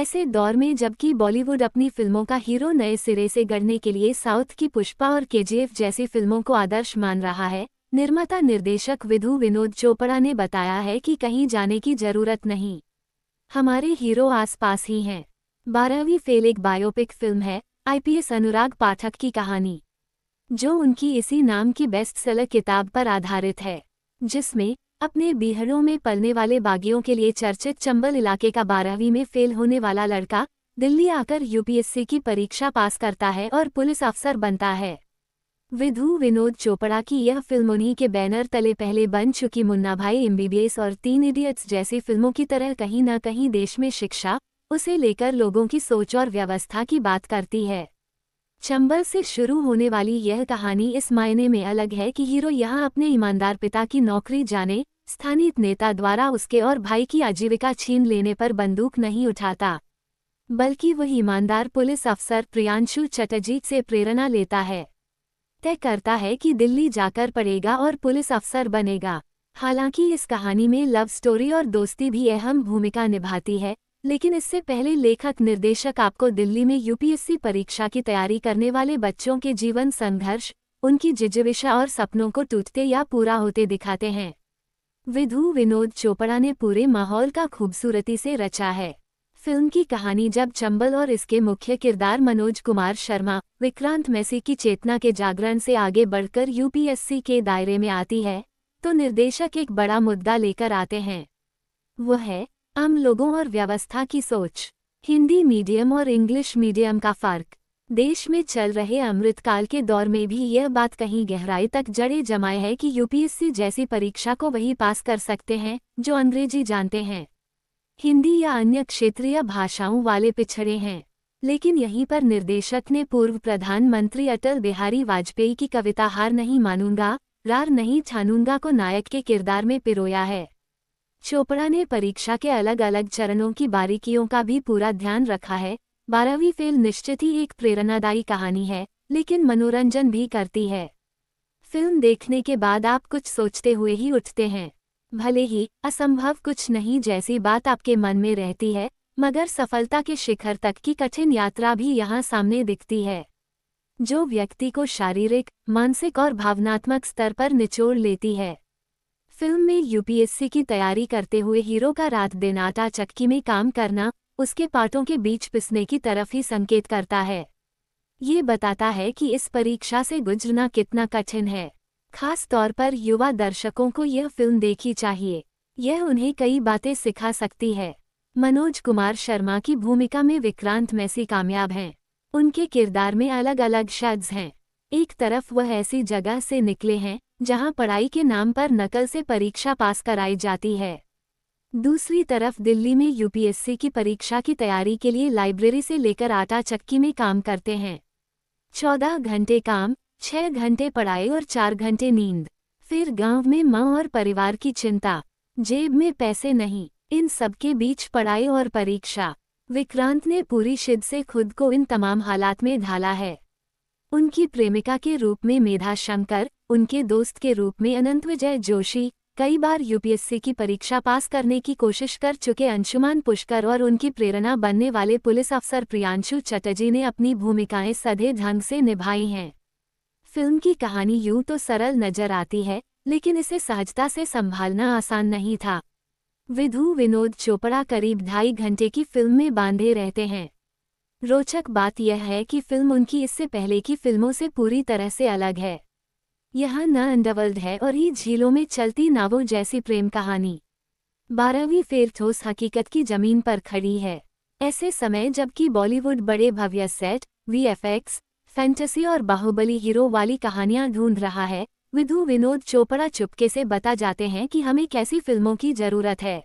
ऐसे दौर में जबकि बॉलीवुड अपनी फिल्मों का हीरो नए सिरे से गढ़ने के लिए साउथ की पुष्पा और केजीएफ जैसी फिल्मों को आदर्श मान रहा है, निर्माता निर्देशक विधु विनोद चोपड़ा ने बताया है कि कहीं जाने की जरूरत नहीं। हमारे हीरो आसपास ही हैं। 12वीं फेल एक बायोपिक फिल्म है, आईपीएस अनुराग पाठक की कहानी, जो उनकी इसी नाम की बेस्ट सेलर किताब पर आधारित है, जिसमें अपने बिहारों में पलने वाले बागियों के लिए चर्चित चंबल इलाके का 12वीं में फेल होने वाला लड़का दिल्ली आकर यूपीएससी की परीक्षा पास करता है और पुलिस अफसर बनता है। विधु विनोद चोपड़ा की यह फिल्म उन्हीं के बैनर तले पहले बन चुकी मुन्ना भाई एमबीबीएस और 3 इडियट्स जैसी फिल्मों की तरह कहीं न कहीं देश में शिक्षा, उसे लेकर लोगों की सोच और व्यवस्था की बात करती है। चंबल से शुरू होने वाली यह कहानी इस मायने में अलग है कि हीरो यहाँ अपने ईमानदार पिता की नौकरी जाने स्थानीय नेता द्वारा उसके और भाई की आजीविका छीन लेने पर बंदूक नहीं उठाता, बल्कि वह ईमानदार पुलिस अफसर प्रियांशु चटर्जी से प्रेरणा लेता है, तय करता है कि दिल्ली जाकर पढ़ेगा और पुलिस अफसर बनेगा। हालांकि इस कहानी में लव स्टोरी और दोस्ती भी अहम भूमिका निभाती है, लेकिन इससे पहले लेखक निर्देशक आपको दिल्ली में यूपीएससी परीक्षा की तैयारी करने वाले बच्चों के जीवन संघर्ष, उनकी जिज्ञासा और सपनों को टूटते या पूरा होते दिखाते हैं। विधु विनोद चोपड़ा ने पूरे माहौल का खूबसूरती से रचा है। फिल्म की कहानी जब चंबल और इसके मुख्य किरदार मनोज कुमार शर्मा, विक्रांत मैसी की चेतना के जागरण से आगे बढ़कर यूपीएससी के दायरे में आती है, तो निर्देशक एक बड़ा मुद्दा लेकर आते हैं। वह है आम लोगों और व्यवस्था की सोच। हिंदी मीडियम और इंग्लिश मीडियम का फर्क। देश में चल रहे अमृतकाल के दौर में भी यह बात कहीं गहराई तक जड़े जमाए है कि यूपीएससी जैसी परीक्षा को वही पास कर सकते हैं जो अंग्रेजी जानते हैं, हिंदी या अन्य क्षेत्रीय भाषाओं वाले पिछड़े हैं। लेकिन यहीं पर निर्देशक ने पूर्व प्रधानमंत्री अटल बिहारी वाजपेयी की कविता हार नहीं मानूंगा, रार नहीं ठानूंगा को नायक के किरदार में पिरोया है। चोपड़ा ने परीक्षा के अलग अलग चरणों की बारीकियों का भी पूरा ध्यान रखा है। 12वीं फेल निश्चित ही एक प्रेरणादायी कहानी है, लेकिन मनोरंजन भी करती है। फिल्म देखने के बाद आप कुछ सोचते हुए ही उठते हैं। भले ही असंभव कुछ नहीं जैसी बात आपके मन में रहती है, मगर सफलता के शिखर तक की कठिन यात्रा भी यहाँ सामने दिखती है, जो व्यक्ति को शारीरिक, मानसिक और भावनात्मक स्तर पर निचोड़ लेती है। फिल्म में यूपीएससी की तैयारी करते हुए हीरो का रात दिन आटा चक्की में काम करना उसके पार्टों के बीच पिसने की तरफ ही संकेत करता है। ये बताता है कि इस परीक्षा से गुजरना कितना कठिन है। खास तौर पर युवा दर्शकों को यह फिल्म देखी चाहिए, यह उन्हें कई बातें सिखा सकती है। मनोज कुमार शर्मा की भूमिका में विक्रांत मैसी कामयाब हैं। उनके किरदार में अलग अलग शेड्स हैं। एक तरफ वह ऐसी जगह से निकले हैं जहां पढ़ाई के नाम पर नकल से परीक्षा पास कराई जाती है, दूसरी तरफ दिल्ली में यूपीएससी की परीक्षा की तैयारी के लिए लाइब्रेरी से लेकर आटा चक्की में काम करते हैं। 14 घंटे काम, 6 घंटे पढ़ाई और 4 घंटे नींद। फिर गांव में माँ और परिवार की चिंता, जेब में पैसे नहीं, इन सबके बीच पढ़ाई और परीक्षा। विक्रांत ने पूरी शिद्दत से खुद को इन तमाम हालात में ढाला है। उनकी प्रेमिका के रूप में मेधा शंकर, उनके दोस्त के रूप में अनंत विजय जोशी, कई बार यूपीएससी की परीक्षा पास करने की कोशिश कर चुके अंशुमान पुष्कर और उनकी प्रेरणा बनने वाले पुलिस अफसर प्रियांशु चटर्जी ने अपनी भूमिकाएं सधे ढंग से निभाई हैं। फिल्म की कहानी यूं तो सरल नजर आती है, लेकिन इसे सहजता से संभालना आसान नहीं था। विधु विनोद चोपड़ा करीब 2.5 घंटे की फिल्म में बांधे रहते हैं। रोचक बात यह है कि फिल्म उनकी इससे पहले की फिल्मों से पूरी तरह से अलग है। यहाँ न अंडरवर्ल्ड है और ही झीलों में चलती नावों जैसी प्रेम कहानी। 12वीं फेल ठोस हकीकत की जमीन पर खड़ी है। ऐसे समय जबकि बॉलीवुड बड़े भव्य सेट, वीएफएक्स, फैंटेसी और बाहुबली हीरो वाली कहानियां ढूंढ रहा है, विधु विनोद चोपड़ा चुपके से बता जाते हैं कि हमें कैसी फिल्मों की जरूरत है।